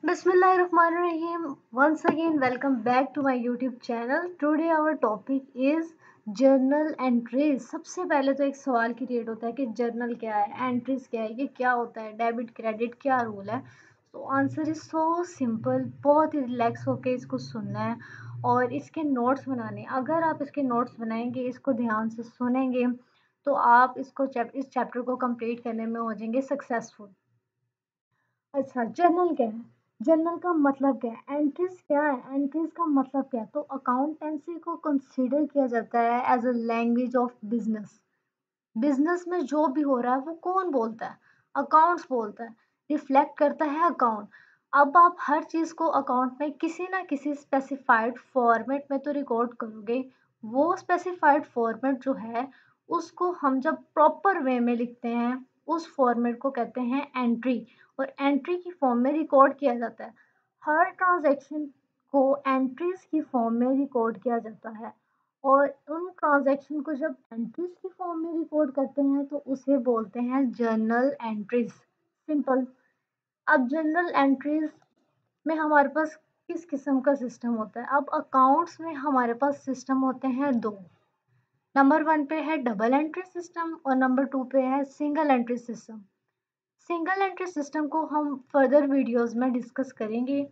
Bismillahirrahmanirrahim. Once again, welcome back to my YouTube channel. Today our topic is journal entries. सबसे पहले तो एक सवाल क्रिएट होता है कि जर्नल क्या है, एंट्रीज क्या है, ये क्या होता है, डेबिट क्रेडिट क्या रूल है। तो आंसर इज सो सिंपल। बहुत ही रिलैक्स होके इसको सुनना है और इसके नोट्स बनाने। अगर आप इसके नोट्स बनाएंगे, इसको ध्यान से सुनेंगे, तो आप इस चैप्टर को कंप्लीट करने में हो जाएंगे सक्सेसफुल। अच्छा, जर्नल क्या है? जर्नल का मतलब क्या है? एंट्रीज क्या है? एंट्रीज का मतलब क्या है? तो अकाउंटेंसी को कंसीडर किया जाता है as a language of business. Business में जो भी हो रहा है वो कौन बोलता है? अकाउंट्स बोलता है। रिफ्लेक्ट करता है अकाउंट। अब आप हर चीज को अकाउंट में किसी ना किसी स्पेसिफाइड फॉर्मेट में तो रिकॉर्ड करोगे। वो स्पेसिफाइड फॉर्मेट जो है, उसको हम जब प्रॉपर वे में लिखते हैं, उस फॉर्मेट को कहते हैं एंट्री। और एंट्री की फॉर्म में रिकॉर्ड किया जाता है। हर ट्रांजैक्शन को एंट्रीज की फॉर्म में रिकॉर्ड किया जाता है। और उन ट्रांजैक्शन को जब एंट्रीज की फॉर्म में रिकॉर्ड करते हैं तो उसे बोलते हैं जर्नल एंट्रीज। सिंपल। अब जर्नल एंट्रीज में हमारे पास किस किस्म का सिस्टम होता है? अब अकाउंट्स में हमारे पास सिस्टम होते हैं दो। नंबर वन पे है डबल एंट्री सिस्टम और नंबर टू पे है single entry system. Single entry system को हम फर्दर वीडियोस में डिस्कस करेंगे।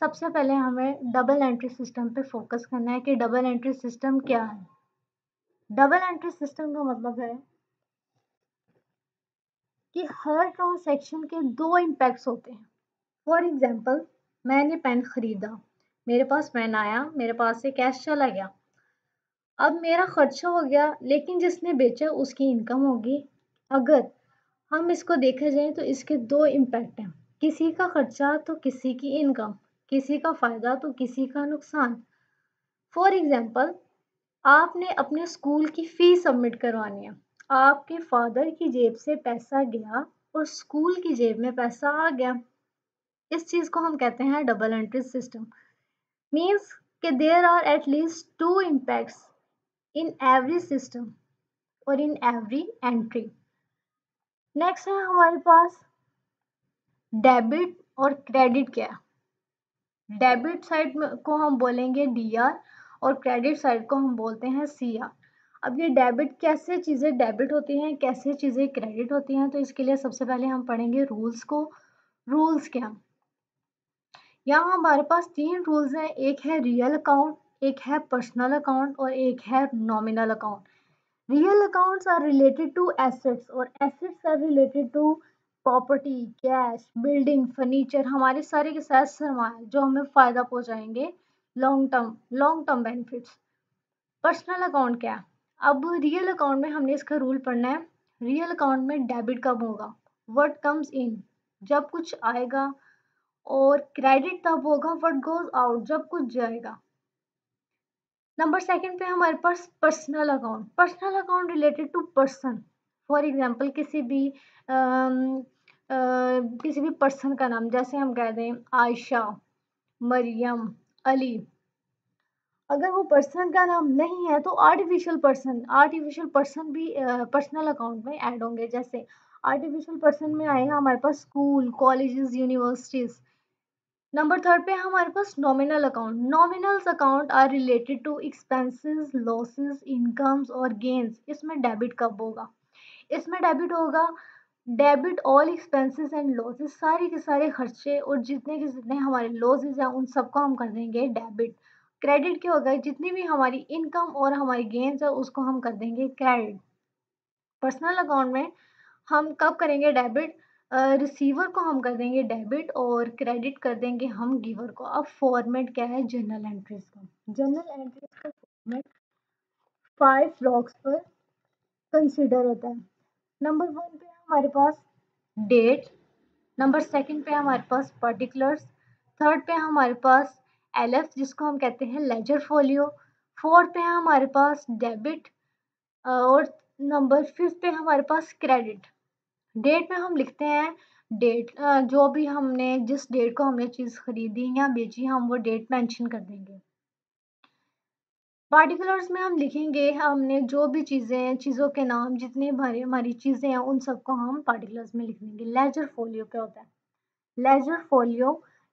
सबसे पहले हमें डबल एंट्री सिस्टम पे फोकस करना है कि डबल एंट्री सिस्टम क्या है। डबल एंट्री सिस्टम का मतलब है कि हर ट्रांजैक्शन के दो इम्पैक्ट्स होते हैं। फॉर एग्जांपल, मैंने पेन खरीदा, मेरे पास पेन आया, मेरे पास से कैश चला गया। अब मेरा खर्चा हो गया, लेकिन जिसने बेचा उसकी इनकम होगी। अगर हम इसको देखा जाए तो इसके दो इम्पैक्ट हैं। किसी का खर्चा तो किसी की इनकम, किसी का फायदा तो किसी का नुकसान। फॉर एग्जांपल, आपने अपने स्कूल की फीस सबमिट करवानी है। आपके फादर की जेब से पैसा गया और स्कूल की जेब में पैसा आ गया। इस चीज को हम कहते हैं डबल एंट्री सिस्टम। मीन्स कि there are at least two impacts in every system और इन एवरी एंट्री। नेक्स्ट है हमारे पास डेबिट और क्रेडिट। क्या है? डेबिट साइड को हम बोलेंगे डीआर और क्रेडिट साइड को हम बोलते हैं सीआर। अब ये डेबिट कैसे चीज़ें डेबिट होती हैं, कैसे चीज़ें क्रेडिट होती हैं, तो इसके लिए सबसे पहले हम पढ़ेंगे रूल्स को। रूल्स क्या? यहाँ हमारे पास तीन रूल्स हैं। एक है रियल अकाउंट, एक है पर्सनल अकाउंट और एक है nominal account. Real accounts are related to assets और assets are related to property, cash, building, furniture, हमारे सारे के साथ सरमाया जो हमें फायदा पहुंचाएंगे। Long term benefits. Personal account क्या है? अब रियल अकाउंट में हमने इसका रूल पढ़ना है। रियल अकाउंट में डेबिट कब होगा? व्हाट कम्स इन, जब कुछ आएगा। और क्रेडिट तब होगा व्हाट गोज आउट, जब कुछ जाएगा। नंबर सेकंड पे हमारे पास personal account. Personal account related to person. For example, um, किसी भी पर्सन का नाम, जैसे हम कह दें आयशा, मरियम, अली। अगर वो पर्सन का नाम नहीं है तो आर्टिफिशियल पर्सन भी पर्सनल अकाउंट में ऐड होंगे। जैसे आर्टिफिशियल पर्सन में आएगा हमारे पास school, colleges, universities. Number third पे है हमारे पास nominal account. Nominals account are related to expenses, losses, incomes और गेन्स। इसमें डेबिट कब होगा? इसमें डेबिट होगा debit all expenses and losses, सारे के सारे खर्चे और जितने के जितने हमारे लॉसेस हैं उन सबको हम कर देंगे डेबिट। क्रेडिट क्या होगा? जितनी भी हमारी इनकम और हमारी गेन्स है उसको हम कर देंगे क्रेडिट। पर्सनल अकाउंट में हम कब करेंगे डेबिट? रिसीवर को हम कर देंगे डेबिट और क्रेडिट कर देंगे हम गिवर को। अब फॉर्मेट क्या है जर्नल एंट्रीज का? जर्नल एंट्रीज का फॉर्मेट 5 ब्लॉक्स पर कंसिडर होता है। नंबर वन पे है हमारे पास डेट। नंबर सेकंड पे है हमारे पास पर्टिकुलर्स। थर्ड पे है हमारे पास एलएफ जिसको हम कहते हैं लेजर फोलियो। फोर्थ पे है हमारे पास डेबिट और नंबर फिफ्थ पे हमारे पास क्रेडिट। डेट में हम लिखते हैं डेट, जो भी हमने जिस डेट को हमने चीज़ खरीदी या बेची हम वो डेट मेंशन कर देंगे। पार्टिकुलर्स में हम लिखेंगे हमने जो भी चीज़ें हैं, चीज़ों के नाम, जितनी हमारी हमारी चीज़ें हैं उन सबको हम पार्टिकुलर्स में लिख देंगे। लेजर फोलियो क्या होता है? लेजर फोलियो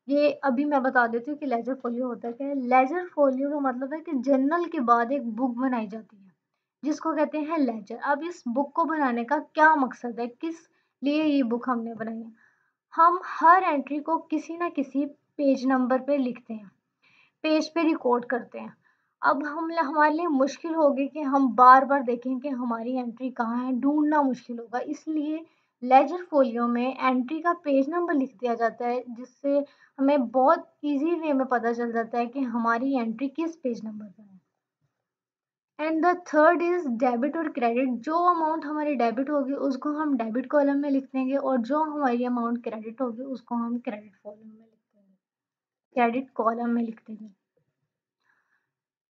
ये अभी मैं बता देती हूँ कि लेजर फोलियो होता क्या है। लेजर फोलियो का मतलब है कि जर्नल के बाद एक बुक बनाई जाती है जिसको कहते हैं लेजर। अब इस बुक को बनाने का क्या मकसद है, किस लिए ये बुक हमने बनाई है। हम हर एंट्री को किसी ना किसी पेज नंबर पे लिखते हैं, पेज पे रिकॉर्ड करते हैं। अब हम हमारे लिए मुश्किल होगी कि हम बार बार देखें कि हमारी एंट्री कहाँ है, ढूंढना मुश्किल होगा। इसलिए लेजर फोलियो में एंट्री का पेज नंबर लिख दिया जाता है जिससे हमें बहुत इजी वे में पता चल जाता है कि हमारी एंट्री किस पेज नंबर पर है। And the third is debit और क्रेडिट। जो अमाउंट हमारी डेबिट होगी उसको हम डेबिट कॉलम में लिख देंगे और जो हमारी अमाउंट क्रेडिट होगी उसको हम क्रेडिट कॉलम में लिख देंगे, क्रेडिट कॉलम में लिख देंगे।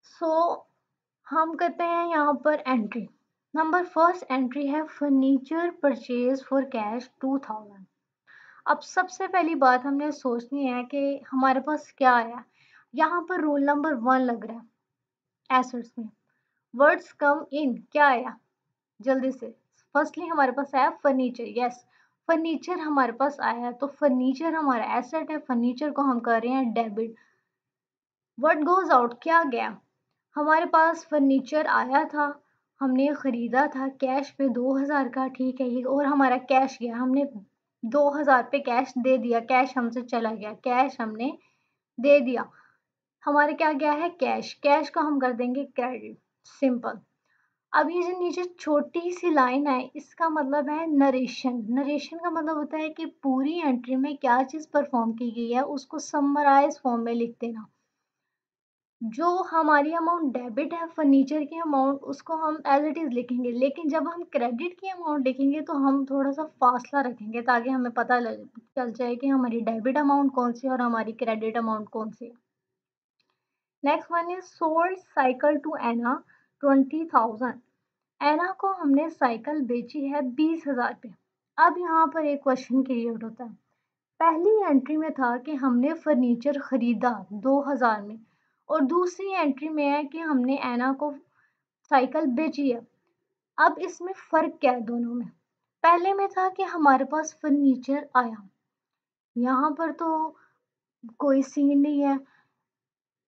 सो हम करते हैं यहाँ पर एंट्री। नंबर फर्स्ट एंट्री है फर्नीचर परचेज फॉर कैश 2000। अब सबसे पहली बात हमने सोचनी है कि हमारे पास क्या आया। यहाँ पर रूल नंबर 1 लग रहा है एसेट्स में। वर्ड्स कम इन क्या आया जल्दी से। फर्स्टली हमारे पास आया फर्नीचर। यस, फर्नीचर हमारे पास आया है तो फर्नीचर हमारा एसेट है, फर्नीचर को हम कर रहे हैं डेबिट। व्हाट गोज आउट क्या गया। हमारे पास फर्नीचर आया था, हमने खरीदा था कैश पे 2000 का, ठीक है ये, और हमारा कैश गया, हमने 2000 पे कैश दे दिया, कैश हमसे चला गया, कैश हमने दे दिया। हमारे क्या गया है कैश, कैश को हम कर देंगे क्रेडिट, सिंपल। अब ये जो नीचे छोटी सी लाइन है इसका मतलब है नरेशन। नरेशन का मतलब होता है कि पूरी एंट्री में क्या चीज़ परफॉर्म की गई है उसको समराइज फॉर्म में लिख देना। जो हमारी अमाउंट डेबिट है फर्नीचर की अमाउंट उसको हम एज इट इज़ लिखेंगे, लेकिन जब हम क्रेडिट की अमाउंट लिखेंगे तो हम थोड़ा सा फासला रखेंगे ताकि हमें पता चल जाए कि हमारी डेबिट अमाउंट कौन सी है और हमारी क्रेडिट अमाउंट कौन सी है। Next one is sold cycle to Anna 20,000। Anna को हमने साइकिल बेची है 20,000 पे। अब यहाँ पर एक क्वेश्चन क्रिएट होता है। पहली एंट्री में था कि हमने फर्नीचर खरीदा 2000 में और दूसरी एंट्री में है कि हमने एना को साइकिल बेची है। अब इसमें फ़र्क क्या है दोनों में। पहले में था कि हमारे पास फर्नीचर आया, यहाँ पर तो कोई सीन नहीं है,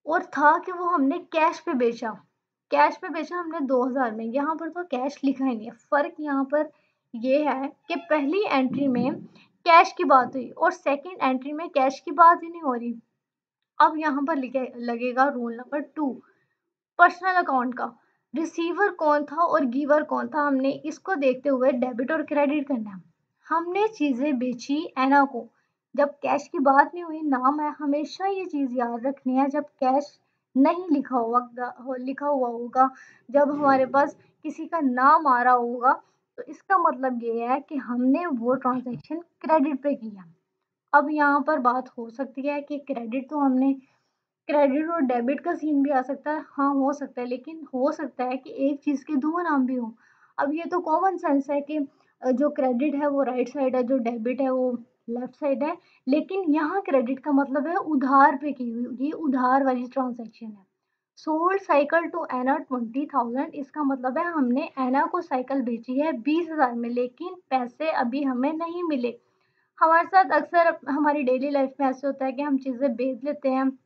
और था कि वो हमने कैश पे बेचा, कैश पे बेचा हमने 2000 में, यहाँ पर तो कैश लिखा ही नहीं है। फ़र्क यहाँ पर ये है कि पहली एंट्री में कैश की बात हुई और सेकंड एंट्री में कैश की बात ही नहीं हो रही। अब यहाँ पर लिखे लगेगा रूल नंबर 2 पर्सनल अकाउंट का। रिसीवर कौन था और गिवर कौन था, हमने इसको देखते हुए डेबिट और क्रेडिट करना है। हमने चीज़ें बेची एना को, जब कैश की बात नहीं हुई, नाम है, हमेशा ये चीज़ याद रखनी है जब कैश नहीं लिखा हुआ होगा, जब हमारे पास किसी का नाम आ रहा होगा तो इसका मतलब ये है कि हमने वो ट्रांजैक्शन क्रेडिट पे किया। अब यहाँ पर बात हो सकती है कि क्रेडिट तो हमने, क्रेडिट और डेबिट का सीन भी आ सकता है, हाँ हो सकता है, लेकिन हो सकता है कि एक चीज़ के दो नाम भी हों। अब ये तो कॉमन सेंस है कि जो क्रेडिट है वो राइट साइड है, जो डेबिट है वो लेफ्ट साइड है, लेकिन यहाँ क्रेडिट का मतलब है उधार पे की हुई, ये उधार वाली ट्रांजैक्शन है। सोल्ड साइकिल टू एना 20,000, इसका मतलब है हमने एना को साइकिल बेची है 20,000 में, लेकिन पैसे अभी हमें नहीं मिले। हमारे साथ अक्सर हमारी डेली लाइफ में ऐसे होता है कि हम चीज़ें बेच लेते हैं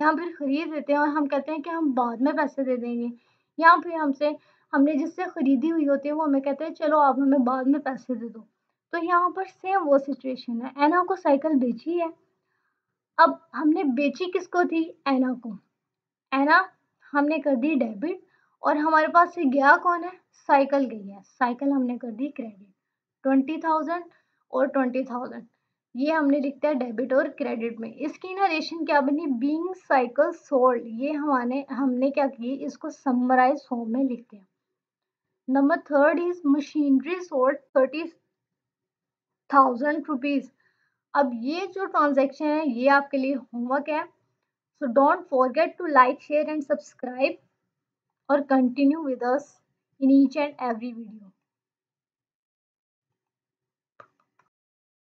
या फिर खरीद लेते हैं और हम कहते हैं कि हम बाद में पैसे दे देंगे, या फिर हमने जिससे खरीदी हुई होती है वो हमें कहते हैं चलो आप हमें बाद में पैसे दे दो। तो यहाँ पर सेम वो सिचुएशन है, एना को साइकिल बेची है। अब हमने बेची किसको थी, एना को। एना हमने कर दी डेबिट और हमारे पास से गया कौन है, साइकिल गई है, साइकिल हमने कर दी क्रेडिट। 20,000 और 20,000 ये हमने लिखता है डेबिट और क्रेडिट में। इसकी नरेशन क्या बनी, बीइंग साइकिल सोल्ड, ये हमने क्या की, इसको समराइज फॉर्म में लिखते हैं। Number third is machinery sold 30,000 rupees. अब ये जो ट्रांजेक्शन है ये आपके लिए होमवर्क है। So don't forget to like share and subscribe और continue with us in each and every video.